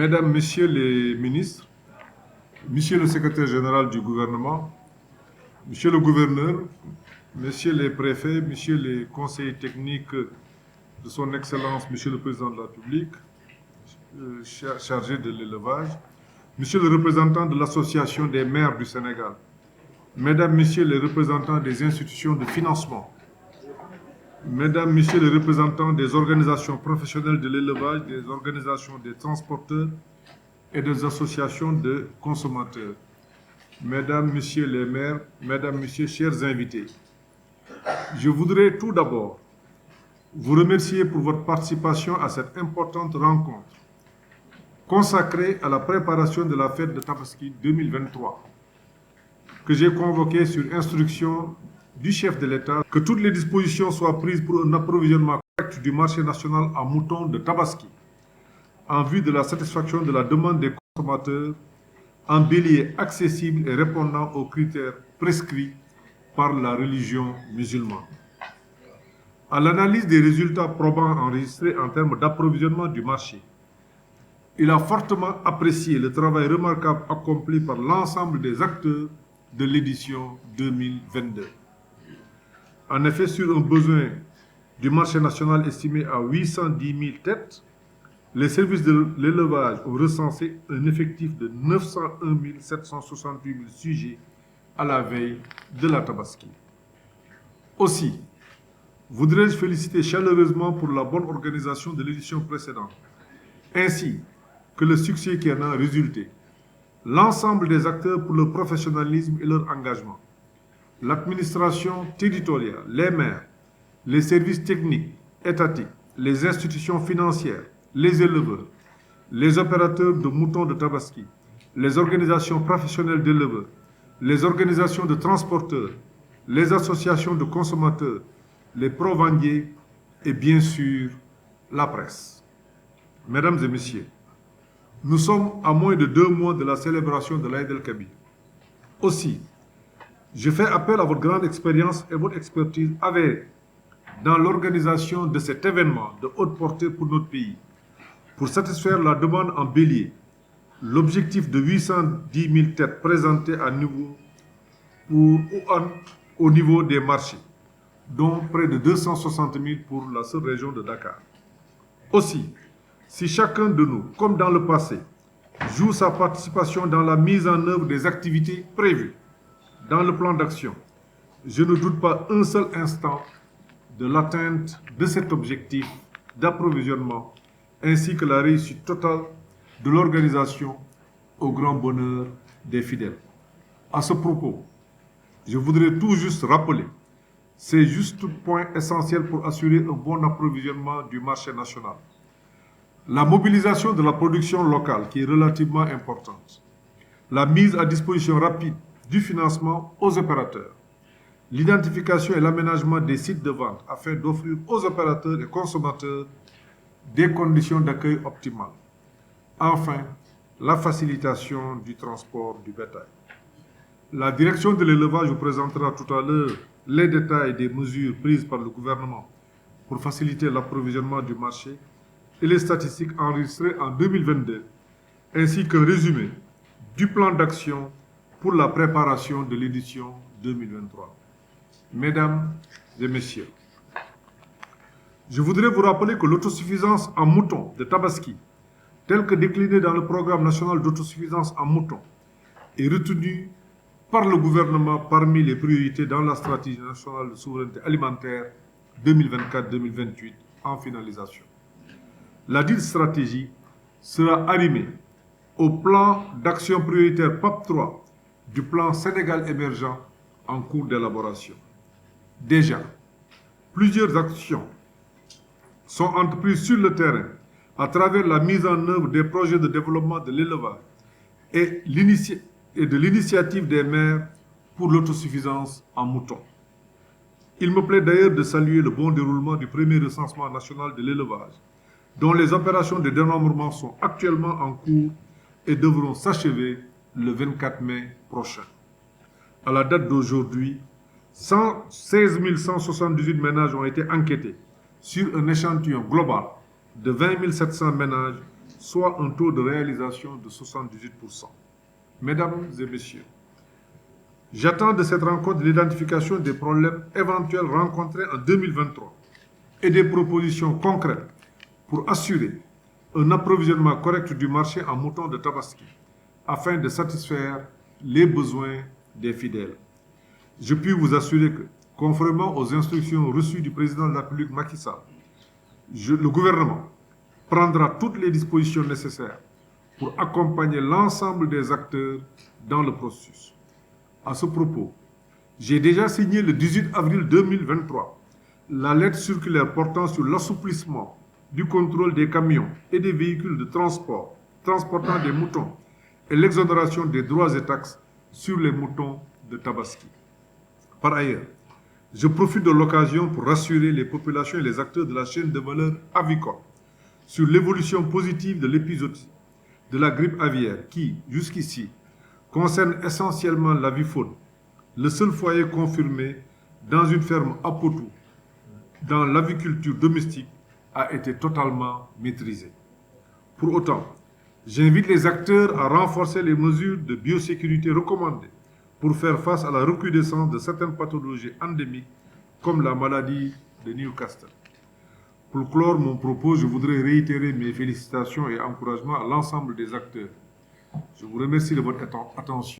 Mesdames, Messieurs les ministres, Monsieur le secrétaire général du gouvernement, Monsieur le gouverneur, Messieurs les préfets, Messieurs les conseillers techniques de son Excellence, Monsieur le Président de la République, chargé de l'élevage, Monsieur le représentant de l'Association des maires du Sénégal, Mesdames, Messieurs les représentants des institutions de financement, Mesdames, Messieurs les représentants des organisations professionnelles de l'élevage, des organisations des transporteurs et des associations de consommateurs, Mesdames, Messieurs les maires, Mesdames, Messieurs, chers invités, je voudrais tout d'abord vous remercier pour votre participation à cette importante rencontre consacrée à la préparation de la fête de Tabaski 2023, que j'ai convoquée sur instruction du chef de l'État, que toutes les dispositions soient prises pour un approvisionnement correct du marché national en moutons de Tabaski, en vue de la satisfaction de la demande des consommateurs, en bélier accessible et répondant aux critères prescrits par la religion musulmane. À l'analyse des résultats probants enregistrés en termes d'approvisionnement du marché, il a fortement apprécié le travail remarquable accompli par l'ensemble des acteurs de l'édition 2022. En effet, sur un besoin du marché national estimé à 810 000 têtes, les services de l'élevage ont recensé un effectif de 901 768 000 sujets à la veille de la Tabaski. Aussi, voudrais-je féliciter chaleureusement pour la bonne organisation de l'édition précédente, ainsi que le succès qui en a résulté, l'ensemble des acteurs pour leur professionnalisme et leur engagement, l'administration territoriale, les maires, les services techniques, étatiques, les institutions financières, les éleveurs, les opérateurs de moutons de Tabaski, les organisations professionnelles d'éleveurs, les organisations de transporteurs, les associations de consommateurs, les provendiers et bien sûr la presse. Mesdames et messieurs, nous sommes à moins de 2 mois de la célébration de l'Aïd el-Kabir. Aussi, je fais appel à votre grande expérience et votre expertise avérée dans l'organisation de cet événement de haute portée pour notre pays, pour satisfaire la demande en bélier, l'objectif de 810 000 têtes présentées au niveau des marchés, dont près de 260 000 pour la seule région de Dakar. Aussi, si chacun de nous, comme dans le passé, joue sa participation dans la mise en œuvre des activités prévues dans le plan d'action, je ne doute pas un seul instant de l'atteinte de cet objectif d'approvisionnement ainsi que la réussite totale de l'organisation au grand bonheur des fidèles. À ce propos, je voudrais tout juste rappeler ces justes points essentiels pour assurer un bon approvisionnement du marché national. La mobilisation de la production locale qui est relativement importante, la mise à disposition rapide du financement aux opérateurs, l'identification et l'aménagement des sites de vente afin d'offrir aux opérateurs et consommateurs des conditions d'accueil optimales. Enfin, la facilitation du transport du bétail. La direction de l'élevage vous présentera tout à l'heure les détails des mesures prises par le gouvernement pour faciliter l'approvisionnement du marché et les statistiques enregistrées en 2022, ainsi qu'un résumé du plan d'action pour la préparation de l'édition 2023. Mesdames et messieurs, je voudrais vous rappeler que l'autosuffisance en moutons de Tabaski, telle que déclinée dans le programme national d'autosuffisance en moutons, est retenue par le gouvernement parmi les priorités dans la stratégie nationale de souveraineté alimentaire 2024-2028 en finalisation. La dite stratégie sera arrimée au plan d'action prioritaire PAP 3 du plan Sénégal émergent en cours d'élaboration. Déjà, plusieurs actions sont entreprises sur le terrain à travers la mise en œuvre des projets de développement de l'élevage et de l'initiative des maires pour l'autosuffisance en moutons. Il me plaît d'ailleurs de saluer le bon déroulement du premier recensement national de l'élevage, dont les opérations de dénombrement sont actuellement en cours et devront s'achever le 24 mai prochain. À la date d'aujourd'hui, 116 178 ménages ont été enquêtés sur un échantillon global de 20 700 ménages soit un taux de réalisation de 78%. Mesdames et messieurs, j'attends de cette rencontre l'identification des problèmes éventuels rencontrés en 2023 et des propositions concrètes pour assurer un approvisionnement correct du marché en moutons de Tabaski afin de satisfaire les besoins des fidèles. Je puis vous assurer que, conformément aux instructions reçues du président de la République Macky Sall, le gouvernement prendra toutes les dispositions nécessaires pour accompagner l'ensemble des acteurs dans le processus. À ce propos, j'ai déjà signé le 18 avril 2023 la lettre circulaire portant sur l'assouplissement du contrôle des camions et des véhicules de transport transportant des moutons et l'exonération des droits et taxes sur les moutons de Tabaski. Par ailleurs, je profite de l'occasion pour rassurer les populations et les acteurs de la chaîne de valeur avicole sur l'évolution positive de l'épizootie de la grippe aviaire qui, jusqu'ici, concerne essentiellement l'avifaune, le seul foyer confirmé dans une ferme à Potou, dans l'aviculture domestique, a été totalement maîtrisé. Pour autant, j'invite les acteurs à renforcer les mesures de biosécurité recommandées pour faire face à la recrudescence de certaines pathologies endémiques comme la maladie de Newcastle. Pour clore mon propos, je voudrais réitérer mes félicitations et encouragements à l'ensemble des acteurs. Je vous remercie de votre attention.